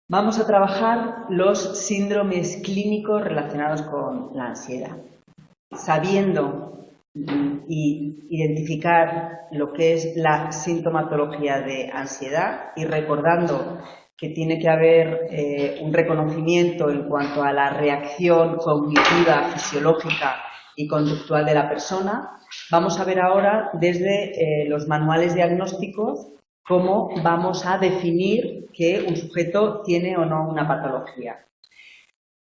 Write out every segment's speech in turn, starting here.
Vamos a trabajar los síndromes clínicos relacionados con la ansiedad. Sabiendo y identificar lo que es la sintomatología de ansiedad y recordando que tiene que haber un reconocimiento en cuanto a la reacción cognitiva, fisiológica y conductual de la persona, vamos a ver ahora desde los manuales diagnósticos cómo vamos a definir que un sujeto tiene o no una patología.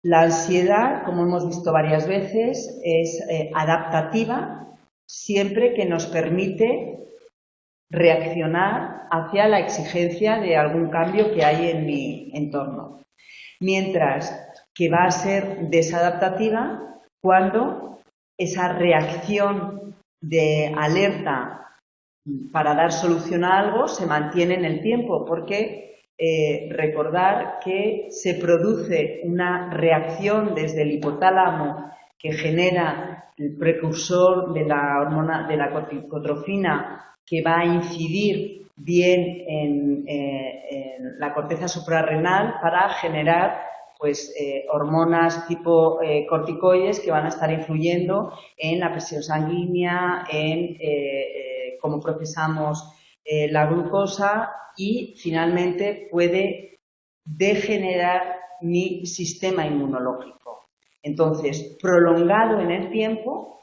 La ansiedad, como hemos visto varias veces, es adaptativa siempre que nos permite reaccionar hacia la exigencia de algún cambio que hay en mi entorno. Mientras que va a ser desadaptativa cuando esa reacción de alerta para dar solución a algo se mantiene en el tiempo, porque recordar que se produce una reacción desde el hipotálamo que genera el precursor de la hormona de la corticotrofina que va a incidir bien en la corteza suprarrenal para generar hormonas tipo corticoides que van a estar influyendo en la presión sanguínea, en cómo procesamos la glucosa y finalmente puede degenerar mi sistema inmunológico. Entonces, prolongado en el tiempo,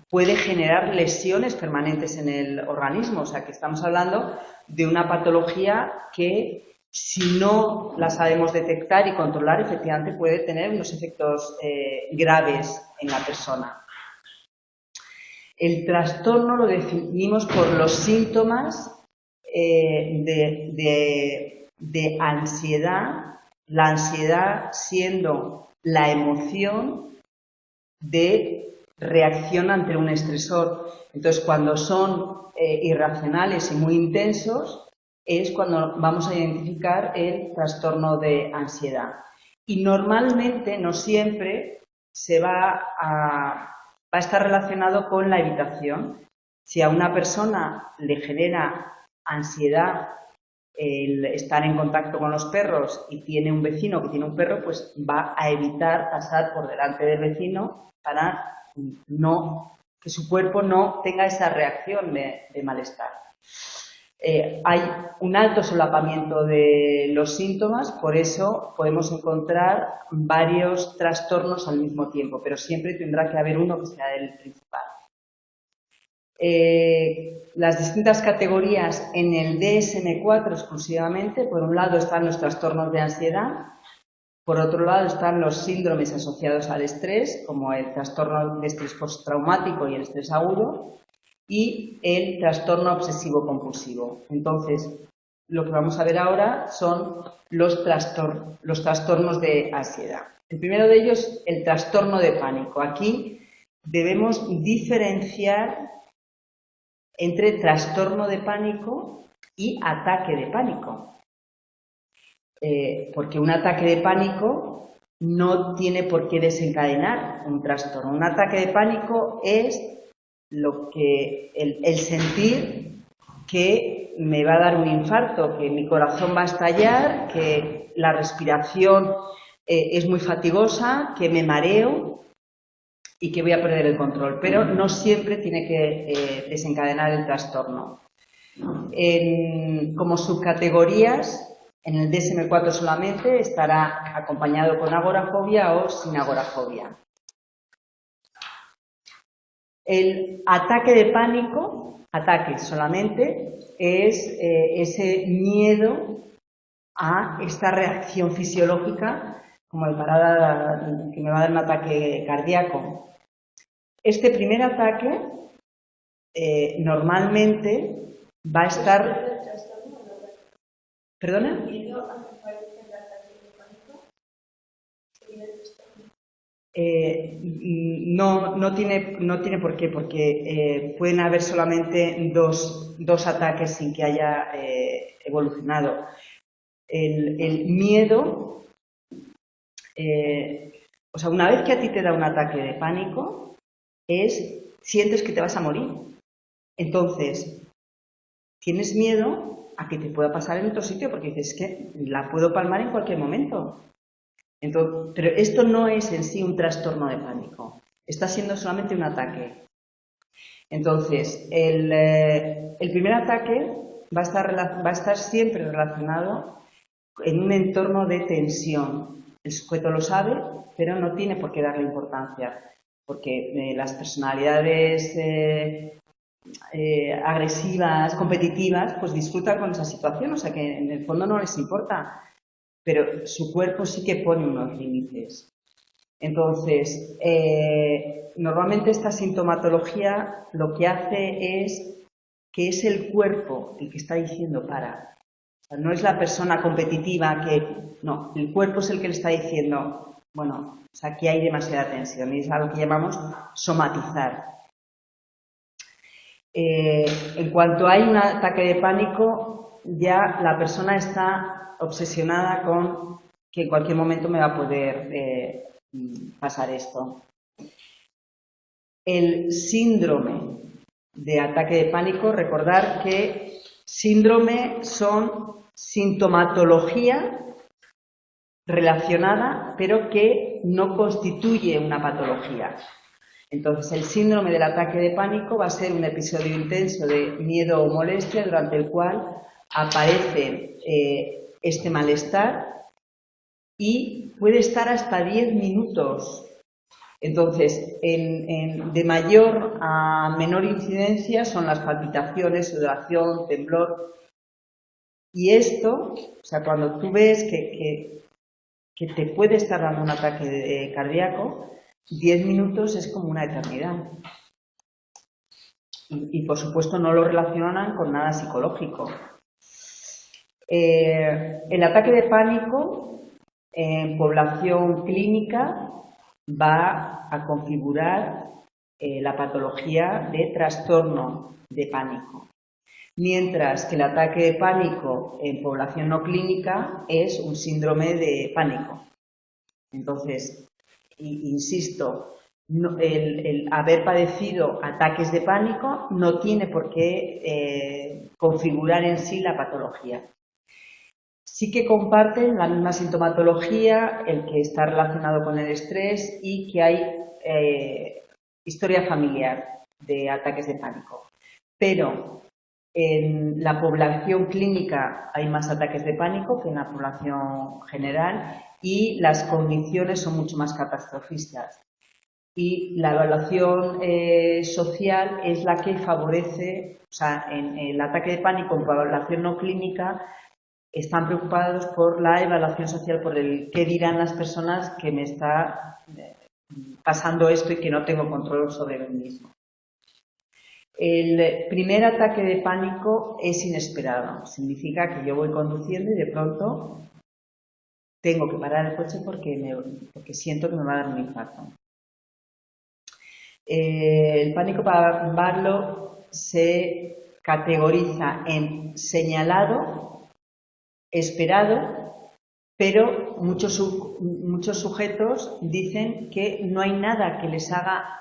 puede generar lesiones permanentes en el organismo. O sea, que estamos hablando de una patología que, si no la sabemos detectar y controlar, efectivamente puede tener unos efectos graves en la persona. El trastorno lo definimos por los síntomas de ansiedad, la ansiedad siendo la emoción de reacción ante un estresor. Entonces, cuando son irracionales y muy intensos, es cuando vamos a identificar el trastorno de ansiedad. Y normalmente, no siempre, se va a estar relacionado con la evitación. Si a una persona le genera ansiedad el estar en contacto con los perros y tiene un vecino que tiene un perro, pues va a evitar pasar por delante del vecino para que su cuerpo no tenga esa reacción de malestar. Hay un alto solapamiento de los síntomas, por eso podemos encontrar varios trastornos al mismo tiempo, pero siempre tendrá que haber uno que sea el principal. Las distintas categorías en el DSM-4 exclusivamente, por un lado están los trastornos de ansiedad, por otro lado están los síndromes asociados al estrés, como el trastorno de estrés postraumático y el estrés agudo, y el trastorno obsesivo-compulsivo. Entonces, lo que vamos a ver ahora son los trastornos de ansiedad. El primero de ellos, el trastorno de pánico. Aquí debemos diferenciar entre trastorno de pánico y ataque de pánico. Porque un ataque de pánico no tiene por qué desencadenar un trastorno. Un ataque de pánico es el sentir que me va a dar un infarto, que mi corazón va a estallar, que la respiración es muy fatigosa, que me mareo y que voy a perder el control. Pero no siempre tiene que desencadenar el trastorno. Como subcategorías, en el DSM-4 solamente estará acompañado con agorafobia o sin agorafobia. El ataque de pánico, ataque solamente, es ese miedo a esta reacción fisiológica, como el que me va a dar un ataque cardíaco. Este primer ataque normalmente va a estar... ¿Perdona? No tiene por qué, porque pueden haber solamente dos ataques sin que haya evolucionado. El miedo, o sea, una vez que a ti te da un ataque de pánico, sientes que te vas a morir. Entonces, tienes miedo a que te pueda pasar en otro sitio, porque dices que la puedo palmar en cualquier momento. Entonces, pero esto no es en sí un trastorno de pánico, está siendo solamente un ataque. Entonces, el primer ataque va a estar siempre relacionado en un entorno de tensión. El sujeto lo sabe, pero no tiene por qué darle importancia, porque las personalidades agresivas, competitivas, pues disfrutan con esa situación, o sea que en el fondo no les importa, pero su cuerpo sí que pone unos límites. Entonces, normalmente esta sintomatología lo que hace es que es el cuerpo el que está diciendo para. O sea, no es la persona competitiva que... No, el cuerpo es el que le está diciendo, bueno, o sea, aquí hay demasiada tensión y es algo que llamamos somatizar. En cuanto hay un ataque de pánico, ya la persona está obsesionada con que en cualquier momento me va a poder pasar esto. El síndrome de ataque de pánico, recordar que síndrome son sintomatología relacionada, pero que no constituye una patología. Entonces, el síndrome del ataque de pánico va a ser un episodio intenso de miedo o molestia durante el cual aparece este malestar y puede estar hasta 10 minutos. Entonces, de mayor a menor incidencia son las palpitaciones, sudoración, temblor. Y esto, o sea, cuando tú ves que te puede estar dando un ataque cardíaco, 10 minutos es como una eternidad. Y por supuesto no lo relacionan con nada psicológico. El ataque de pánico en población clínica va a configurar la patología de trastorno de pánico, mientras que el ataque de pánico en población no clínica es un síndrome de pánico. Entonces, insisto, el haber padecido ataques de pánico no tiene por qué configurar en sí la patología. Sí que comparten la misma sintomatología, el que está relacionado con el estrés y que hay historia familiar de ataques de pánico. Pero en la población clínica hay más ataques de pánico que en la población general y las condiciones son mucho más catastrofistas. Y la evaluación social es la que favorece, o sea, en el ataque de pánico en población no clínica están preocupados por la evaluación social, por el qué dirán las personas que me está pasando esto y que no tengo control sobre mí mismo. El primer ataque de pánico es inesperado. Significa que yo voy conduciendo y de pronto tengo que parar el coche porque siento que me va a dar un infarto. El pánico para Barlow se categoriza en señalado, esperado, pero muchos sujetos dicen que no hay nada que les haga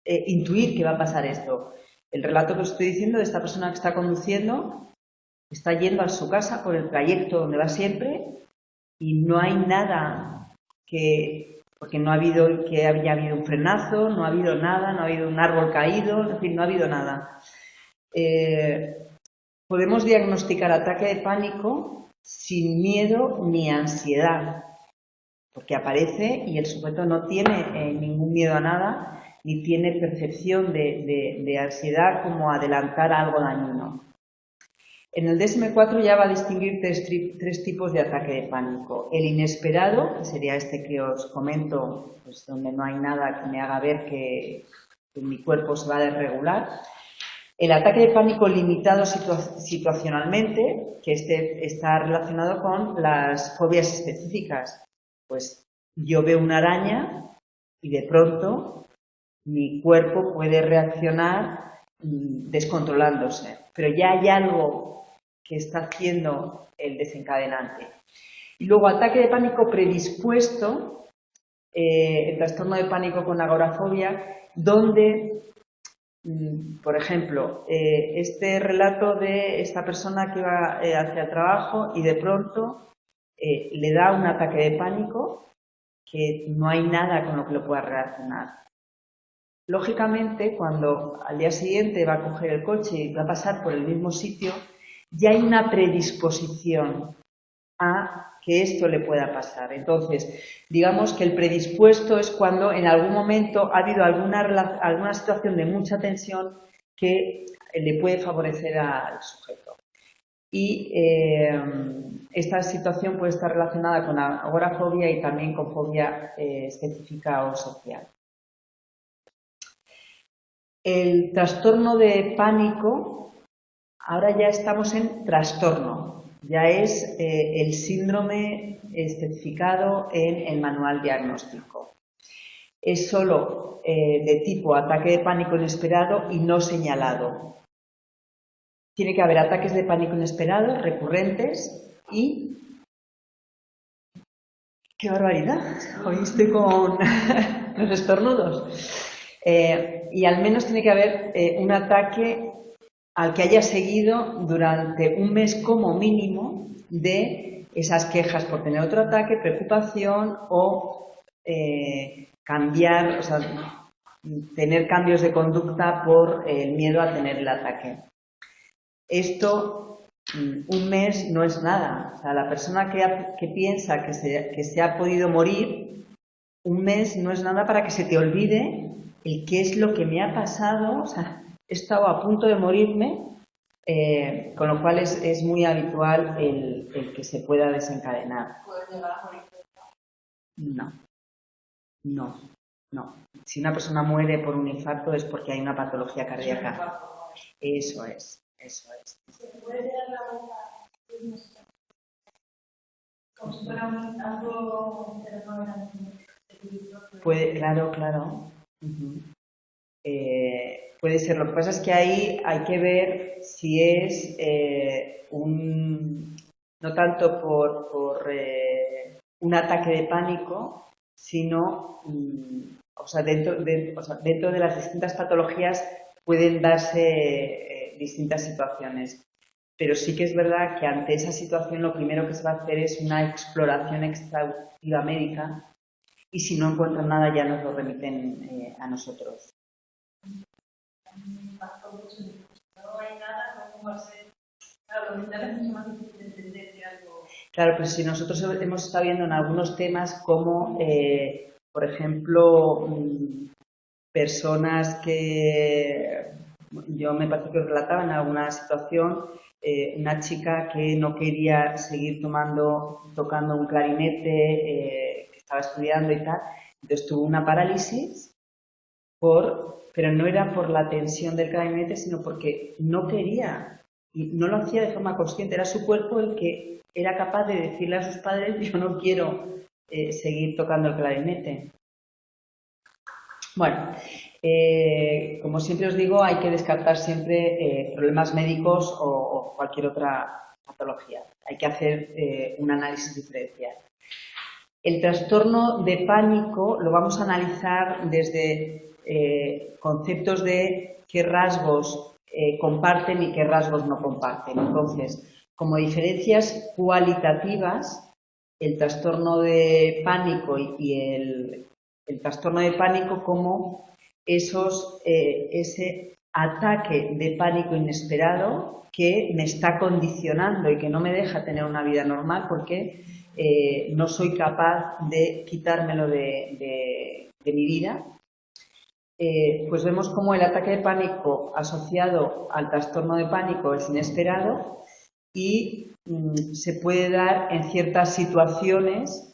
intuir que va a pasar esto. El relato que os estoy diciendo de esta persona que está conduciendo está yendo a su casa por el trayecto donde va siempre y no hay nada porque no ha habido que haya habido un frenazo, no ha habido nada, no ha habido un árbol caído, en fin, no ha habido nada. Podemos diagnosticar ataque de pánico sin miedo ni ansiedad, porque aparece y el sujeto no tiene ningún miedo a nada, ni tiene percepción de ansiedad como adelantar algo dañino. En el DSM-4 ya va a distinguir tres tipos de ataque de pánico. El inesperado, que sería este que os comento, pues donde no hay nada que me haga ver que mi cuerpo se va a desregular. El ataque de pánico limitado situacionalmente, que está relacionado con las fobias específicas. Pues yo veo una araña y de pronto mi cuerpo puede reaccionar descontrolándose, pero ya hay algo que está haciendo el desencadenante. Y luego ataque de pánico predispuesto, el trastorno de pánico con agorafobia, donde por ejemplo, este relato de esta persona que va hacia el trabajo y de pronto le da un ataque de pánico que no hay nada con lo que lo pueda relacionar. Lógicamente, cuando al día siguiente va a coger el coche y va a pasar por el mismo sitio, ya hay una predisposición a que esto le pueda pasar. Entonces, digamos que el predispuesto es cuando en algún momento ha habido alguna situación de mucha tensión que le puede favorecer al sujeto. Y esta situación puede estar relacionada con agorafobia y también con fobia específica o social. El trastorno de pánico, ahora ya estamos en trastorno, ya es el síndrome especificado en el manual diagnóstico. Es solo de tipo ataque de pánico inesperado y no señalado. Tiene que haber ataques de pánico inesperado, recurrentes y... ¡Qué barbaridad! Hoy estoy con los estornudos. Y al menos tiene que haber un ataque al que haya seguido durante un mes como mínimo de esas quejas por tener otro ataque, preocupación o cambiar, o sea, tener cambios de conducta por el miedo a tener el ataque. Esto, un mes no es nada. O sea, la persona que piensa que se ha podido morir, un mes no es nada para que se te olvide el qué es lo que me ha pasado. O sea, he estado a punto de morirme, con lo cual es muy habitual el que se pueda desencadenar. ¿Puedes llegar a morir? No. Si una persona muere por un infarto es porque hay una patología cardíaca. Eso es. ¿Se puede llegar a la boca como si fuera algo de no era Claro. Puede ser. Lo que pasa es que ahí hay que ver si es no tanto por un ataque de pánico, sino dentro de las distintas patologías pueden darse distintas situaciones. Pero sí que es verdad que ante esa situación lo primero que se va a hacer es una exploración exhaustiva médica y si no encuentran nada ya nos lo remiten a nosotros. No hay nada, ¿cómo va a ser? Claro, lo mental es mucho más difícil de entender que algo... Claro, pero si nosotros hemos estado viendo en algunos temas como, por ejemplo, personas que yo me parece que os relataba en alguna situación, una chica que no quería seguir tocando un clarinete, que estaba estudiando y tal, entonces tuvo una parálisis, pero no era por la tensión del clarinete, sino porque no quería y no lo hacía de forma consciente, era su cuerpo el que era capaz de decirle a sus padres: yo no quiero seguir tocando el clarinete. Bueno, como siempre os digo, hay que descartar siempre problemas médicos o cualquier otra patología. Hay que hacer un análisis diferencial. El trastorno de pánico lo vamos a analizar desde conceptos de qué rasgos comparten y qué rasgos no comparten. Entonces, como diferencias cualitativas, el trastorno de pánico y el trastorno de pánico como ese ataque de pánico inesperado que me está condicionando y que no me deja tener una vida normal porque no soy capaz de quitármelo de mi vida. Pues vemos cómo el ataque de pánico asociado al trastorno de pánico es inesperado y se puede dar en ciertas situaciones,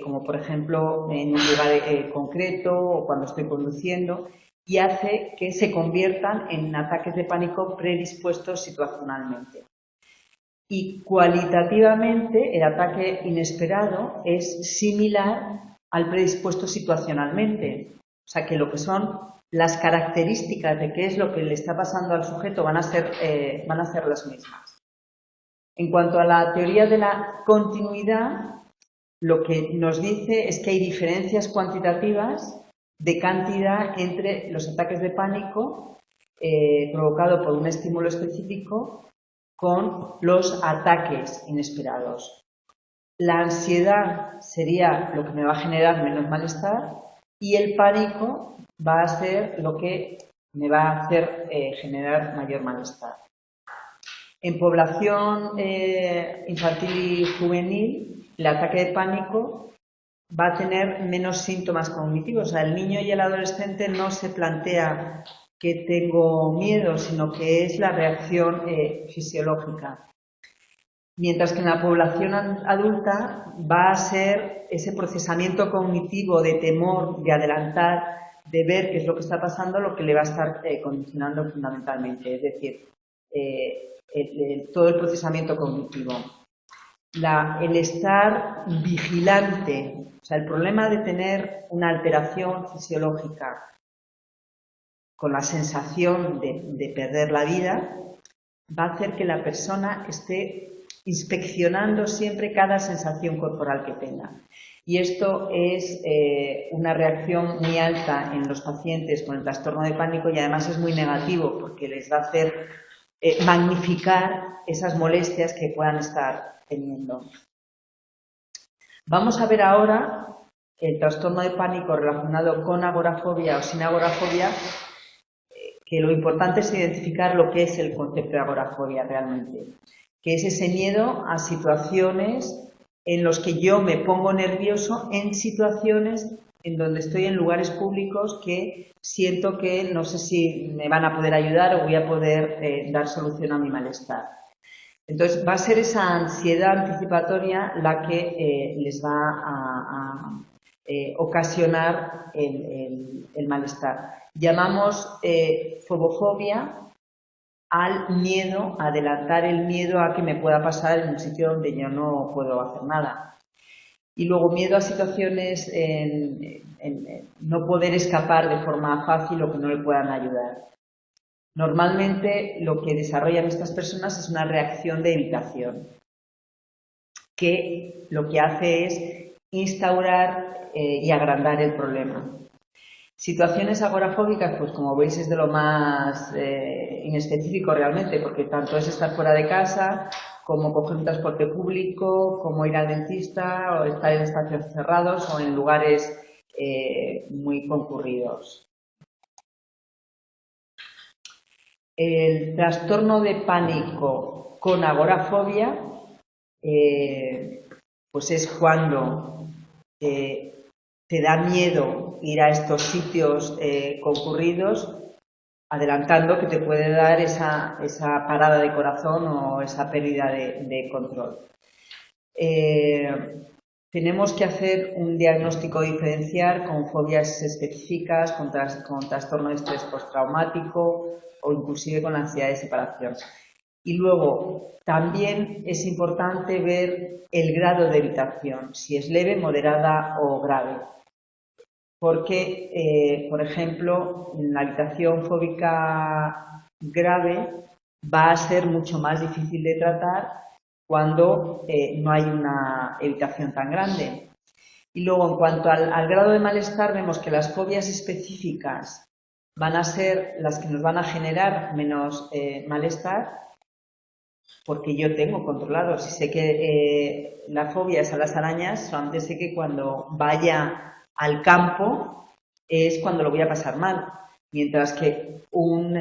como por ejemplo en un lugar concreto o cuando estoy conduciendo, y hace que se conviertan en ataques de pánico predispuestos situacionalmente. Y cualitativamente el ataque inesperado es similar al predispuesto situacionalmente. O sea que lo que son las características de qué es lo que le está pasando al sujeto van a ser las mismas. En cuanto a la teoría de la continuidad, lo que nos dice es que hay diferencias cuantitativas de cantidad entre los ataques de pánico provocado por un estímulo específico con los ataques inesperados. La ansiedad sería lo que me va a generar menos malestar y el pánico va a ser lo que me va a hacer generar mayor malestar. En población infantil y juvenil, el ataque de pánico va a tener menos síntomas cognitivos. O sea, el niño y el adolescente no se plantea que tengo miedo, sino que es la reacción fisiológica. Mientras que en la población adulta va a ser ese procesamiento cognitivo de temor, de adelantar, de ver qué es lo que está pasando, lo que le va a estar condicionando fundamentalmente. Es decir, todo el procesamiento cognitivo. El estar vigilante, o sea, el problema de tener una alteración fisiológica con la sensación de perder la vida, va a hacer que la persona esté inspeccionando siempre cada sensación corporal que tenga. Y esto es una reacción muy alta en los pacientes con el trastorno de pánico y además es muy negativo porque les va a hacer magnificar esas molestias que puedan estar teniendo. Vamos a ver ahora el trastorno de pánico relacionado con agorafobia o sin agorafobia, que lo importante es identificar lo que es el concepto de agorafobia realmente, que es ese miedo a situaciones en los que yo me pongo nervioso en situaciones en donde estoy en lugares públicos que siento que no sé si me van a poder ayudar o voy a poder dar solución a mi malestar. Entonces va a ser esa ansiedad anticipatoria la que les va a ocasionar el malestar. Llamamos fobofobia al miedo, a adelantar el miedo a que me pueda pasar en un sitio donde yo no puedo hacer nada. Y luego miedo a situaciones en no poder escapar de forma fácil o que no le puedan ayudar. Normalmente lo que desarrollan estas personas es una reacción de evitación, que lo que hace es instaurar y agrandar el problema. Situaciones agorafóbicas, pues como veis es de lo más inespecífico realmente, porque tanto es estar fuera de casa, como coger un transporte público, como ir al dentista, o estar en espacios cerrados o en lugares muy concurridos. El trastorno de pánico con agorafobia, pues es cuando te da miedo ir a estos sitios concurridos, adelantando que te puede dar esa parada de corazón o esa pérdida de control. Tenemos que hacer un diagnóstico diferencial con fobias específicas, con trastorno de estrés postraumático o inclusive con ansiedad de separación. Y luego, también es importante ver el grado de evitación, si es leve, moderada o grave. Porque, por ejemplo, la evitación fóbica grave va a ser mucho más difícil de tratar cuando no hay una evitación tan grande. Y luego, en cuanto al grado de malestar, vemos que las fobias específicas van a ser las que nos van a generar menos malestar, porque yo tengo controlado. Si sé que la fobia es a las arañas, solamente sé que cuando vaya al campo es cuando lo voy a pasar mal. Mientras que un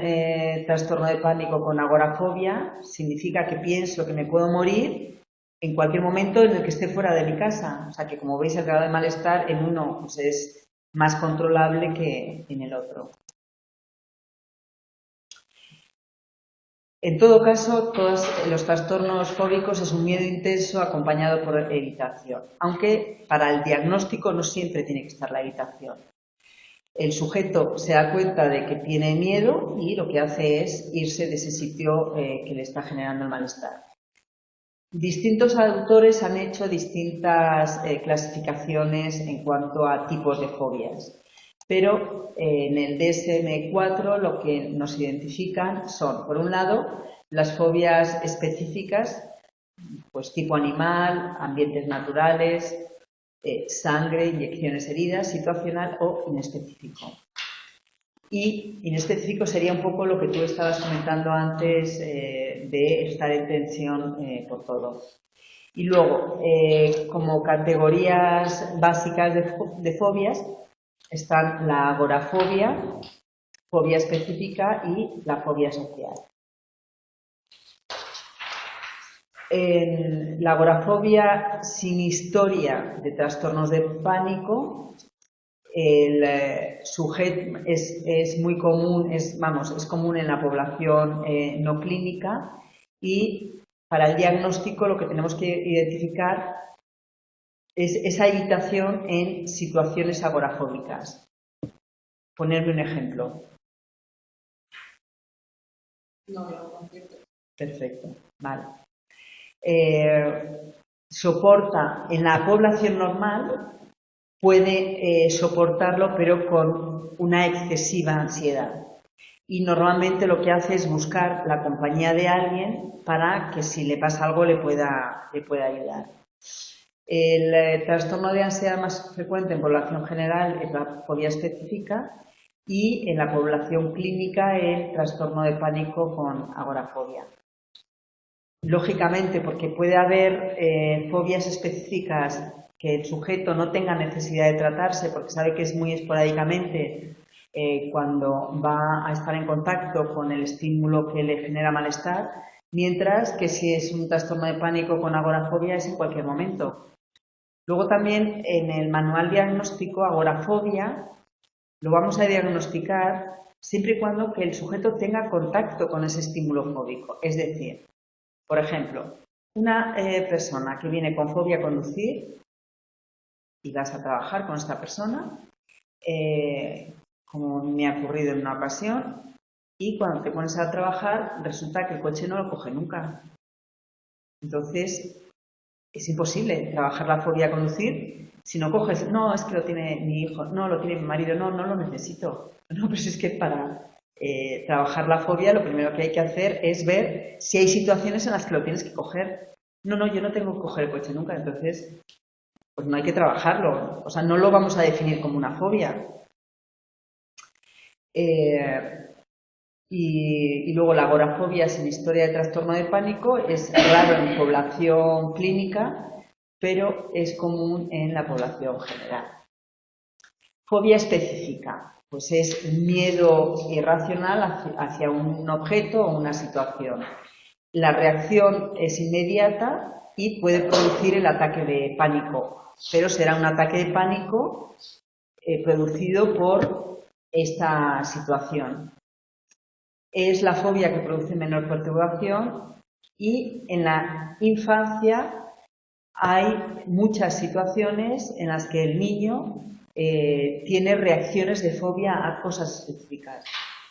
trastorno de pánico con agorafobia significa que pienso que me puedo morir en cualquier momento en el que esté fuera de mi casa. O sea que, como veis, el grado de malestar en uno pues, es más controlable que en el otro. En todo caso, todos los trastornos fóbicos es un miedo intenso acompañado por evitación, aunque para el diagnóstico no siempre tiene que estar la evitación. El sujeto se da cuenta de que tiene miedo y lo que hace es irse de ese sitio que le está generando el malestar. Distintos autores han hecho distintas clasificaciones en cuanto a tipos de fobias. Pero en el DSM-4 lo que nos identifican son, por un lado, las fobias específicas, pues tipo animal, ambientes naturales, sangre, inyecciones, heridas, situacional o inespecífico. y en específico sería un poco lo que tú estabas comentando antes de estar en tensión por todo. Y luego, como categorías básicas de fobias, están la agorafobia, fobia específica y la fobia social. En la agorafobia sin historia de trastornos de pánico, el sujeto es muy común, es común en la población no clínica, y para el diagnóstico lo que tenemos que identificar es esa evitación en situaciones agorafóbicas. Ponerme un ejemplo. No, yo lo concierto. Perfecto, vale. Soporta en la población normal, puede soportarlo, pero con una excesiva ansiedad. Y normalmente lo que hace es buscar la compañía de alguien para que si le pasa algo le pueda ayudar. El trastorno de ansiedad más frecuente en población general es la fobia específica y en la población clínica el trastorno de pánico con agorafobia. Lógicamente, porque puede haber fobias específicas que el sujeto no tenga necesidad de tratarse porque sabe que es muy esporádicamente cuando va a estar en contacto con el estímulo que le genera malestar, mientras que si es un trastorno de pánico con agorafobia es en cualquier momento. Luego también en el manual diagnóstico agorafobia lo vamos a diagnosticar siempre y cuando que el sujeto tenga contacto con ese estímulo fóbico. Es decir, por ejemplo, una persona que viene con fobia a conducir y vas a trabajar con esta persona, como me ha ocurrido en una ocasión, y cuando te pones a trabajar resulta que el coche no lo coge nunca. Entonces, es imposible trabajar la fobia a conducir si no coges, no, es que lo tiene mi hijo, no, lo tiene mi marido, no, no lo necesito. No, pues es que para trabajar la fobia lo primero que hay que hacer es ver si hay situaciones en las que lo tienes que coger. No, no, yo no tengo que coger el coche nunca, entonces pues no hay que trabajarlo. O sea, no lo vamos a definir como una fobia. Y luego la agorafobia sin historia de trastorno de pánico es raro en población clínica, pero es común en la población general. Fobia específica, pues es miedo irracional hacia un objeto o una situación. La reacción es inmediata y puede producir el ataque de pánico, pero será un ataque de pánico producido por esta situación. Es la fobia que produce menor perturbación y en la infancia hay muchas situaciones en las que el niño tiene reacciones de fobia a cosas específicas.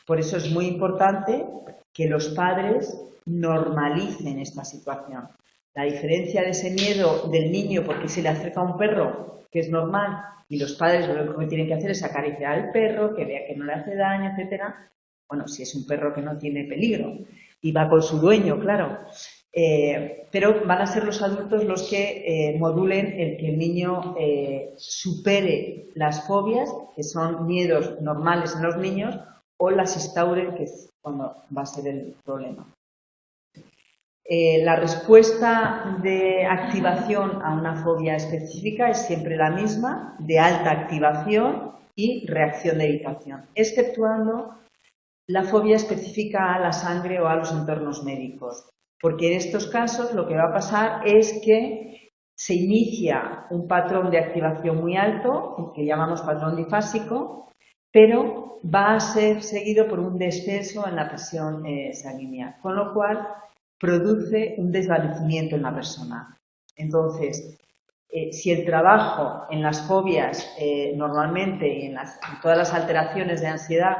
Por eso es muy importante que los padres normalicen esta situación. La diferencia de ese miedo del niño porque se le acerca un perro, que es normal, y los padres lo único que tienen que hacer es acariciar al perro, que vea que no le hace daño, etcétera. Bueno, si es un perro que no tiene peligro y va con su dueño, claro. Pero van a ser los adultos los que modulen el que el niño supere las fobias, que son miedos normales en los niños, o las instauren, que es cuando va a ser el problema. La respuesta de activación a una fobia específica es siempre la misma, de alta activación y reacción de evitación, exceptuando la fobia específica a la sangre o a los entornos médicos. Porque en estos casos lo que va a pasar es que se inicia un patrón de activación muy alto, que llamamos patrón difásico, pero va a ser seguido por un descenso en la presión sanguínea, con lo cual produce un desvanecimiento en la persona. Entonces, si el trabajo en las fobias normalmente y en todas las alteraciones de ansiedad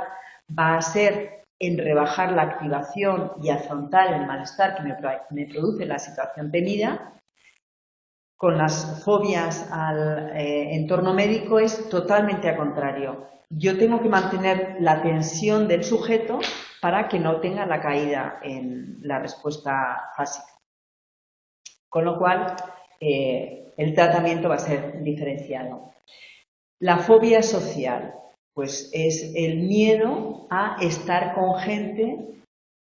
va a ser en rebajar la activación y afrontar el malestar que me produce la situación temida, con las fobias al entorno médico es totalmente al contrario. Yo tengo que mantener la tensión del sujeto para que no tenga la caída en la respuesta básica. Con lo cual, el tratamiento va a ser diferenciado. La fobia social. Pues es el miedo a estar con gente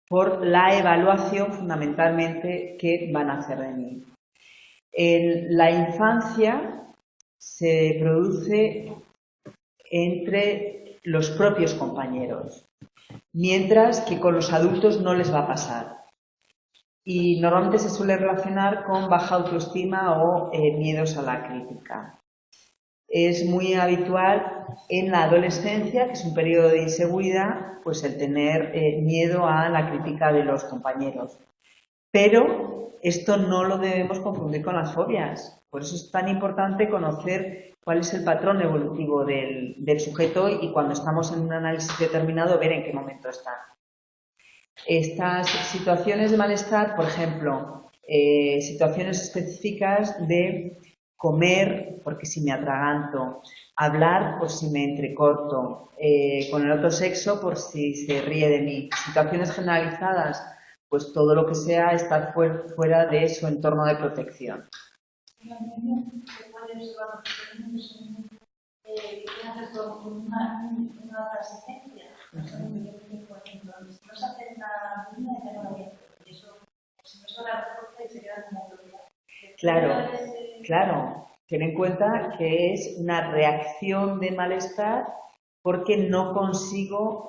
por la evaluación fundamentalmente que van a hacer de mí. En la infancia se produce entre los propios compañeros, mientras que con los adultos no les va a pasar. Y normalmente se suele relacionar con baja autoestima o miedos a la crítica. Es muy habitual en la adolescencia, que es un periodo de inseguridad, pues el tener miedo a la crítica de los compañeros. Pero esto no lo debemos confundir con las fobias. Por eso es tan importante conocer cuál es el patrón evolutivo del sujeto y cuando estamos en un análisis determinado ver en qué momento está. Estas situaciones de malestar, por ejemplo, situaciones específicas de comer porque si me atraganto, hablar por si me entrecorto, con el otro sexo por si se ríe de mí. Situaciones generalizadas, pues todo lo que sea estar fuera de su entorno de protección. Claro, claro. Ten en cuenta que es una reacción de malestar porque no consigo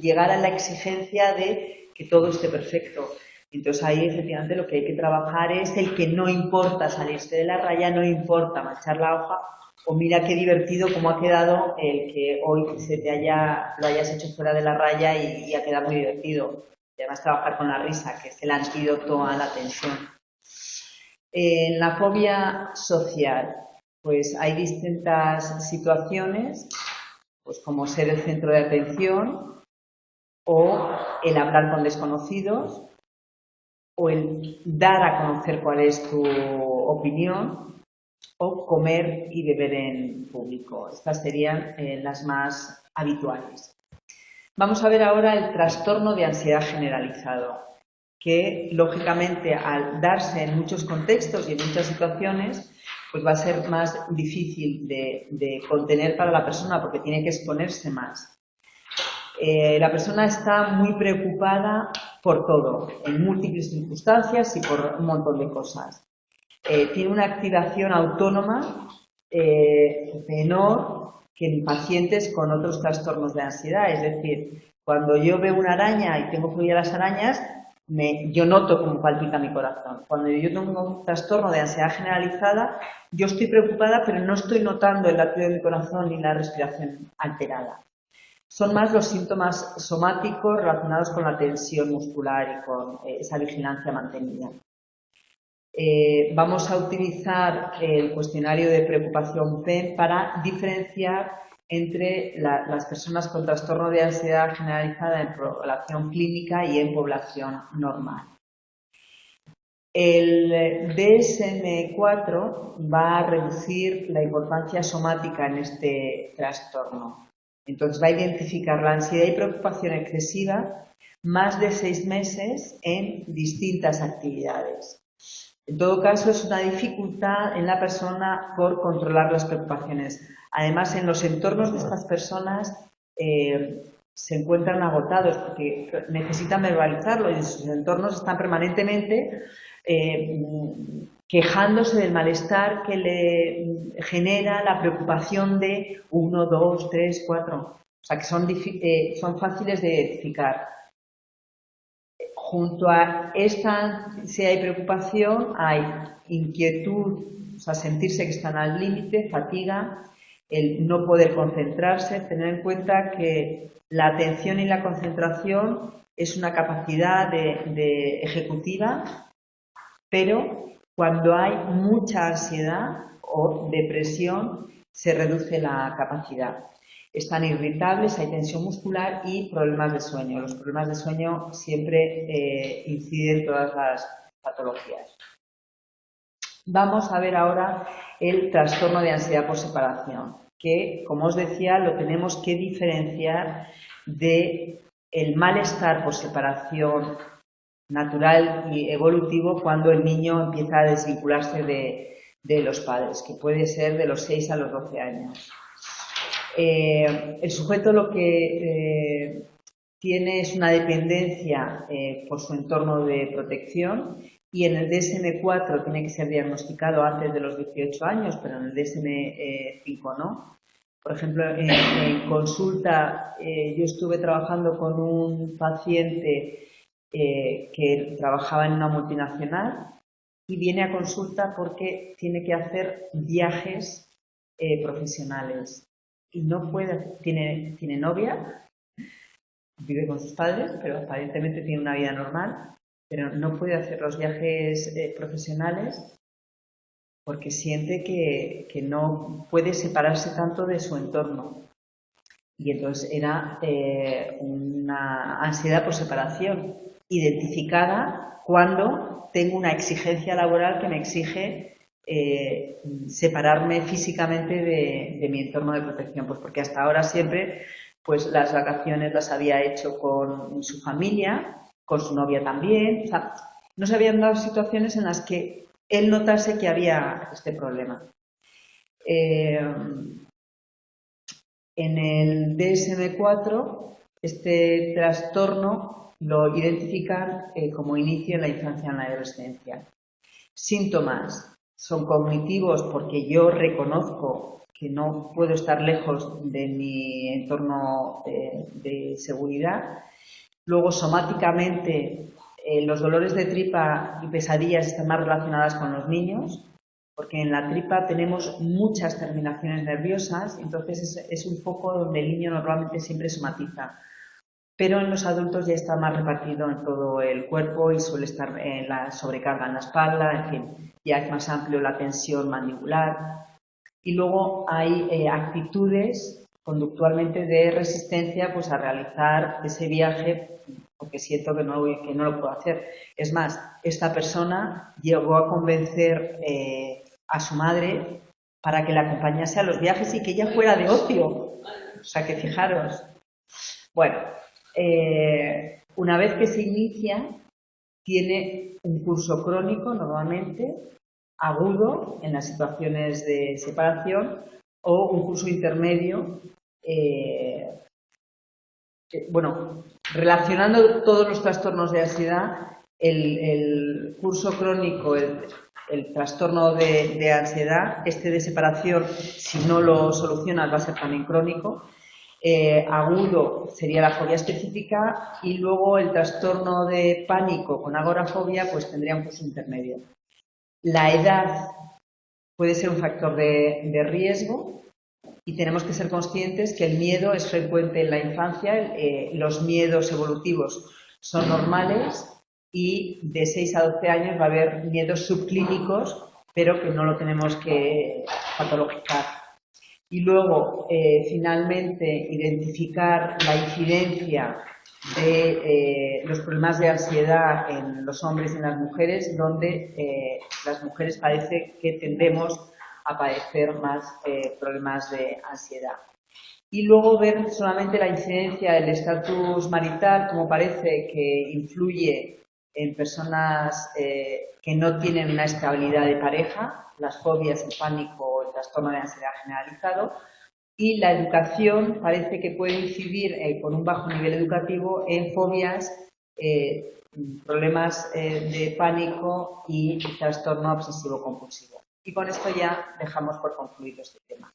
llegar a la exigencia de que todo esté perfecto. Entonces ahí efectivamente lo que hay que trabajar es el que no importa salirse de la raya, no importa manchar la hoja, o mira qué divertido cómo ha quedado el que hoy lo hayas hecho fuera de la raya y ha quedado muy divertido. Y además trabajar con la risa, que es el antídoto a la tensión. En la fobia social, pues hay distintas situaciones, pues como ser el centro de atención, o el hablar con desconocidos, o el dar a conocer cuál es tu opinión, o comer y beber en público. Estas serían las más habituales. Vamos a ver ahora el trastorno de ansiedad generalizado, que lógicamente al darse en muchos contextos y en muchas situaciones, pues va a ser más difícil de contener para la persona porque tiene que exponerse más. La persona está muy preocupada por todo, en múltiples circunstancias y por un montón de cosas. Tiene una activación autónoma menor que en pacientes con otros trastornos de ansiedad. Es decir, cuando yo veo una araña y tengo fobia a las arañas, yo noto cómo palpita mi corazón. Cuando yo tengo un trastorno de ansiedad generalizada, yo estoy preocupada, pero no estoy notando el latido de mi corazón ni la respiración alterada. Son más los síntomas somáticos relacionados con la tensión muscular y con esa vigilancia mantenida. Vamos a utilizar el cuestionario de preocupación PEM para diferenciar entre las personas con trastorno de ansiedad generalizada en población clínica y en población normal. El DSM-4 va a reducir la importancia somática en este trastorno. Entonces va a identificar la ansiedad y preocupación excesiva más de 6 meses en distintas actividades. En todo caso, es una dificultad en la persona por controlar las preocupaciones. Además, en los entornos de estas personas se encuentran agotados porque necesitan verbalizarlo y en sus entornos están permanentemente quejándose del malestar que le genera la preocupación de 1, 2, 3, 4. O sea, que son fáciles de identificar. Junto a esta ansiedad y preocupación hay inquietud, o sea, sentirse que están al límite, fatiga, el no poder concentrarse, tener en cuenta que la atención y la concentración es una capacidad de ejecutiva, pero cuando hay mucha ansiedad o depresión se reduce la capacidad. Están irritables, hay tensión muscular y problemas de sueño. Los problemas de sueño siempre inciden en todas las patologías. Vamos a ver ahora el trastorno de ansiedad por separación, que, como os decía, lo tenemos que diferenciar del malestar por separación natural y evolutivo cuando el niño empieza a desvincularse de los padres, que puede ser de los 6 a los 12 años. El sujeto lo que tiene es una dependencia por su entorno de protección y en el DSM-4 tiene que ser diagnosticado antes de los 18 años, pero en el DSM-5 no. Por ejemplo, en consulta yo estuve trabajando con un paciente que trabajaba en una multinacional y viene a consulta porque tiene que hacer viajes profesionales y no puede, tiene novia, vive con sus padres, pero aparentemente tiene una vida normal, pero no puede hacer los viajes profesionales porque siente que no puede separarse tanto de su entorno. Y entonces era una ansiedad por separación, identificada cuando tengo una exigencia laboral que me exige separarme físicamente de mi entorno de protección. Pues porque hasta ahora siempre pues las vacaciones las había hecho con su familia, con su novia también. O sea, no se habían dado situaciones en las que él notase que había este problema. En el DSM-4, este trastorno lo identifican como inicio en la infancia y en la adolescencia. Síntomas son cognitivos porque yo reconozco que no puedo estar lejos de mi entorno de seguridad. Luego, somáticamente, los dolores de tripa y pesadillas están más relacionadas con los niños, porque en la tripa tenemos muchas terminaciones nerviosas, entonces es un foco donde el niño normalmente siempre somatiza. Pero en los adultos ya está más repartido en todo el cuerpo y suele estar en la sobrecarga en la espalda, en fin, ya es más amplio la tensión mandibular. Y luego hay actitudes conductualmente de resistencia pues, a realizar ese viaje porque siento que no lo puedo hacer. Es más, esta persona llegó a convencer a su madre para que la acompañase a los viajes y que ella fuera de ocio. O sea que fijaros. Bueno, una vez que se inicia, tiene un curso crónico normalmente, agudo en las situaciones de separación o un curso intermedio. Bueno, relacionando todos los trastornos de ansiedad, el curso crónico, el trastorno de ansiedad, este de separación, si no lo solucionas va a ser también crónico. Agudo sería la fobia específica y luego el trastorno de pánico con agorafobia pues tendría un curso intermedio. La edad puede ser un factor de riesgo y tenemos que ser conscientes que el miedo es frecuente en la infancia, los miedos evolutivos son normales y de 6 a 12 años va a haber miedos subclínicos, pero que no lo tenemos que patologizar. Y luego, finalmente, identificar la incidencia de los problemas de ansiedad en los hombres y en las mujeres, donde las mujeres parece que tendemos a padecer más problemas de ansiedad. Y luego ver solamente la incidencia del estatus marital, como parece que influye en personas que no tienen una estabilidad de pareja, las fobias, el pánico o el trastorno de ansiedad generalizado, y la educación parece que puede incidir con un bajo nivel educativo en fobias, problemas de pánico y trastorno obsesivo-compulsivo. Y con esto ya dejamos por concluido este tema.